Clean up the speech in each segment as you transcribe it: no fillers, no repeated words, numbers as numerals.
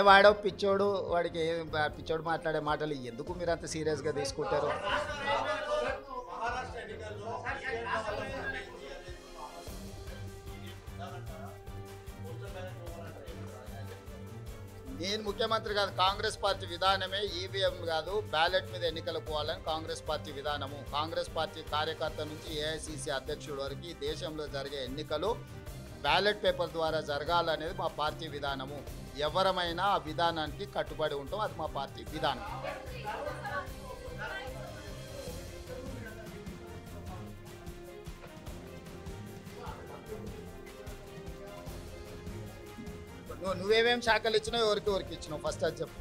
వాడో పిచ్చోడు, వాడికి పిచ్చోడు మాట్లాడే మాటలు ఎందుకు మీరు అంత సీరియస్గా తీసుకుంటారు? నేను ముఖ్యమంత్రి కాదు, కాంగ్రెస్ పార్టీ విధానమే ఈవీఎం కాదు, బ్యాలెట్ మీద ఎన్నికలు పోవాలని కాంగ్రెస్ పార్టీ విధానము. కాంగ్రెస్ పార్టీ కార్యకర్త నుంచి ఏఐసిసి అధ్యక్షుడు వరకు ఈ దేశంలో జరిగే ఎన్నికలు బ్యాలెట్ పేపర్ ద్వారా జరగాలనేది మా పార్టీ విధానము. ఎవరమైనా ఆ విధానానికి కట్టుబడి ఉంటాం, అది మా పార్టీ విధానం. నువ్వేమేమి శాఖలు ఇచ్చినావు, ఎవరికి ఇచ్చినావు ఫస్ట్ అది చెప్పు.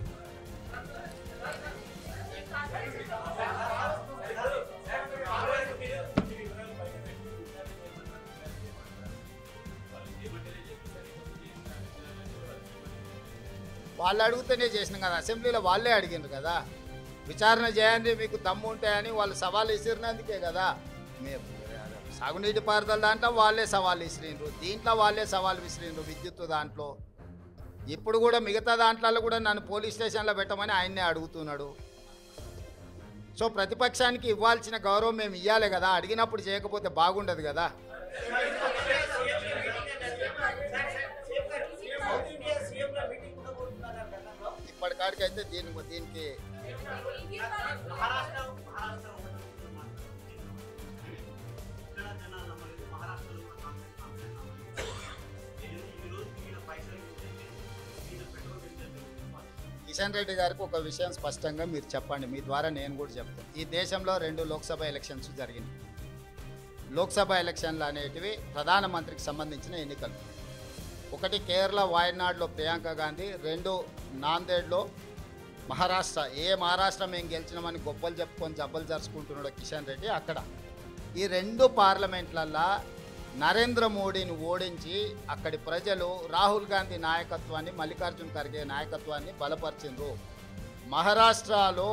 వాళ్ళు అడిగితేనే చేసినాం కదా, అసెంబ్లీలో వాళ్ళే అడిగినారు కదా, విచారణ చేయండి మీకు దమ్ము ఉంటాయని వాళ్ళు సవాల్ విసిరినందుకే కదా. సాగునీటి పారుదల దాంట్లో వాళ్ళే సవాల్ విసిరిండ్రు, దీంట్లో వాళ్ళే సవాల్ విసిరిండ్రు, విద్యుత్ దాంట్లో. ఇప్పుడు కూడా మిగతా దాంట్లో కూడా నన్ను పోలీస్ స్టేషన్లో పెట్టమని ఆయన్నే అడుగుతున్నాడు. సో ప్రతిపక్షానికి ఇవ్వాల్సిన గౌరవం మేము ఇవ్వాలి కదా, అడిగినప్పుడు చేయకపోతే బాగుండదు కదా. ఇప్పటికాడికైతే దీనికి కిషన్ రెడ్డి గారికి ఒక విషయం స్పష్టంగా మీరు చెప్పండి, మీ ద్వారా నేను కూడా చెప్తాను. ఈ దేశంలో 2 లోక్సభ ఎలక్షన్స్ జరిగినాయి. లోక్సభ ఎలక్షన్లు అనేటివి ప్రధానమంత్రికి సంబంధించిన ఎన్నికలు. ఒకటి కేరళ వాయనాడులో ప్రియాంక గాంధీ, 2 నాందేడ్లో మహారాష్ట్ర. మహారాష్ట్ర మేము గెలిచినామని గొప్పలు చెప్పుకొని జబ్బలు జరుచుకుంటున్నాడు కిషన్ రెడ్డి అక్కడ. ఈ 2 పార్లమెంట్లల్లో నరేంద్ర మోడీని ఓడించి అక్కడి ప్రజలు రాహుల్ గాంధీ నాయకత్వాన్ని, మల్లికార్జున్ ఖర్గే నాయకత్వాన్ని బలపరిచిండ్రు. మహారాష్ట్రలో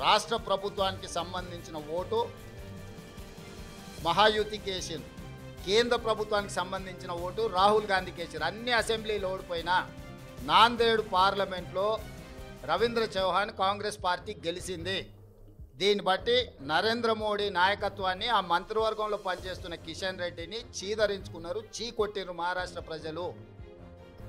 రాష్ట్ర ప్రభుత్వానికి సంబంధించిన ఓటు మహాయుతికి వేసిండ్రు, కేంద్ర ప్రభుత్వానికి సంబంధించిన ఓటు రాహుల్ గాంధీకి వేసారు. అన్ని అసెంబ్లీలు ఓడిపోయినా నాందేడ్ పార్లమెంట్లో రవీంద్ర చౌహాన్ కాంగ్రెస్ పార్టీ గెలిచింది. దీన్ని బట్టి నరేంద్ర మోడీ నాయకత్వాన్ని, ఆ మంత్రివర్గంలో పనిచేస్తున్న కిషన్ రెడ్డిని చీదరించుకున్నారు, చీకొట్టిరు మహారాష్ట్ర ప్రజలు.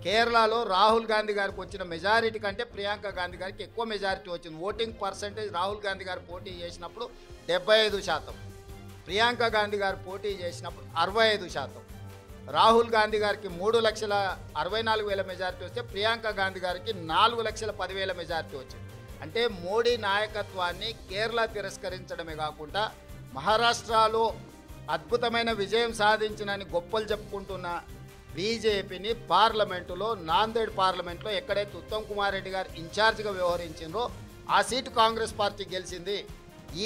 కేరళలో రాహుల్ గాంధీ గారికి వచ్చిన మెజారిటీ కంటే ప్రియాంక గాంధీ గారికి ఎక్కువ మెజారిటీ వచ్చింది. ఓటింగ్ పర్సంటేజ్ రాహుల్ గాంధీ గారు పోటీ చేసినప్పుడు 75%, ప్రియాంక గాంధీ గారు పోటీ చేసినప్పుడు 65%. రాహుల్ గాంధీ గారికి 3,64,000 మెజారిటీ వస్తే ప్రియాంక గాంధీ గారికి 4,10,000 మెజారిటీ వచ్చింది. అంటే మోడీ నాయకత్వాన్ని కేరళ తిరస్కరించడమే కాకుండా మహారాష్ట్రలో అద్భుతమైన విజయం సాధించినని గొప్పలు చెప్పుకుంటున్న బీజేపీని పార్లమెంటులో, నాందేడ్ పార్లమెంట్లో ఎక్కడైతే ఉత్తమ్ కుమార్ రెడ్డి గారు ఇన్ఛార్జిగా వ్యవహరించిందో ఆ సీటు కాంగ్రెస్ పార్టీ గెలిచింది.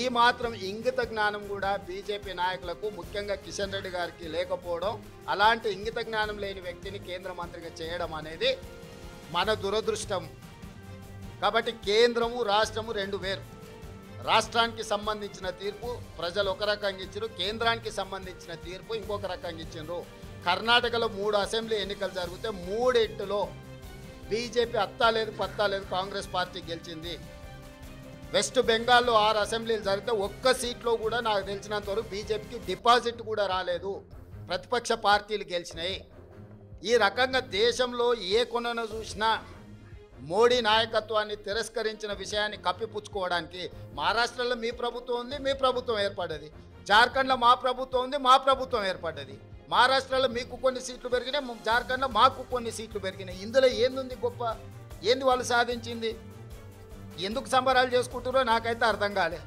ఈ మాత్రం ఇంగిత జ్ఞానం కూడా బీజేపీ నాయకులకు, ముఖ్యంగా కిషన్ రెడ్డి గారికి లేకపోవడం, అలాంటి ఇంగిత జ్ఞానం లేని వ్యక్తిని కేంద్ర మంత్రిగా చేయడం అనేది మన దురదృష్టం. కాబట్టి కేంద్రము రాష్ట్రము 2 వేరు. రాష్ట్రానికి సంబంధించిన తీర్పు ప్రజలు ఒక రకంగా ఇచ్చారు, కేంద్రానికి సంబంధించిన తీర్పు ఇంకొక రకంగా ఇచ్చిండ్రు. కర్ణాటకలో 3 అసెంబ్లీ ఎన్నికలు జరిగితే 3 బీజేపీ అత్తా లేదు పత్తా లేదు కాంగ్రెస్ పార్టీ గెలిచింది. వెస్ట్ బెంగాల్లో 6 అసెంబ్లీలు జరిగితే ఒక్క సీట్లో కూడా నాకు తెలిసినంత వరకు బీజేపీకి డిపాజిట్ కూడా రాలేదు, ప్రతిపక్ష పార్టీలు గెలిచినాయి. ఈ రకంగా దేశంలో ఏ కొనను చూసినా మోడీ నాయకత్వాన్ని తిరస్కరించిన విషయాన్ని కప్పిపుచ్చుకోవడానికి మహారాష్ట్రలో మీ ప్రభుత్వం ఉంది, మీ ప్రభుత్వం ఏర్పడ్డది. జార్ఖండ్లో మా ప్రభుత్వం ఉంది, మా ప్రభుత్వం ఏర్పడ్డది. మహారాష్ట్రలో మీకు కొన్ని సీట్లు పెరిగినాయి, జార్ఖండ్లో మాకు కొన్ని సీట్లు పెరిగినాయి. ఇందులో ఏంది గొప్ప, ఏంది వాళ్ళు సాధించింది? ఎందుకు సంబరాలు చేసుకుంటారో నాకైతే అర్థం కాలే.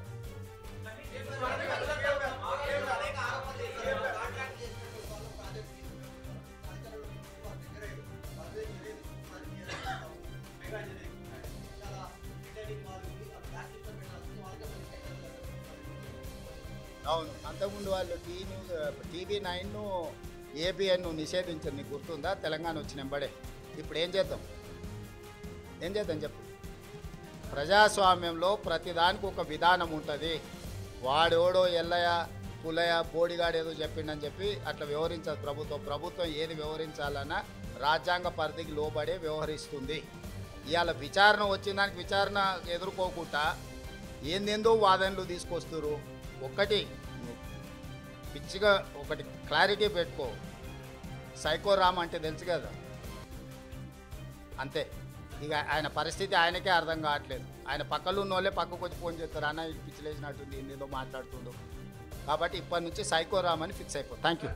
అవును, అంతకుముందు వాళ్ళు TV9 ABN నిషేధించారు, నీకు గుర్తుందా? తెలంగాణ వచ్చిన వెంబడే. ఇప్పుడు ఏం చేద్దాం చెప్పు. ప్రజాస్వామ్యంలో ప్రతిదానికి ఒక విధానం ఉంటుంది. వాడోడో ఎల్లయ్య పుల్లయ్య బోడిగాడు ఏదో చెప్పిండని చెప్పి అట్లా వ్యవహరించదు ప్రభుత్వం. ప్రభుత్వం ఏది వ్యవహరించాలన్నా రాజ్యాంగ పరిధికి లోబడే వ్యవహరిస్తుంది. ఇవాళ విచారణ వచ్చిన దానికి విచారణ ఎదుర్కోకుండా ఏందేందో వాదనలు తీసుకొస్తారు. ఒకటి పిచ్చిగా ఒకటి క్లారిటీ పెట్టుకో, సైకో రామ్ అంటే తెలుసు కదా, అంతే. ఇక ఆయన పరిస్థితి ఆయనకే అర్థం కావట్లేదు. ఆయన పక్కలో ఉన్న వాళ్ళే పక్కకు వచ్చి ఫోన్ చేస్తారు, అన్న ఇది పిచ్చిలేసినట్టుంది, ఏందేదో మాట్లాడుతుండు. కాబట్టి ఇప్పటి నుంచి సైకో రామ్ అని ఫిక్స్ అయిపో. Thank you.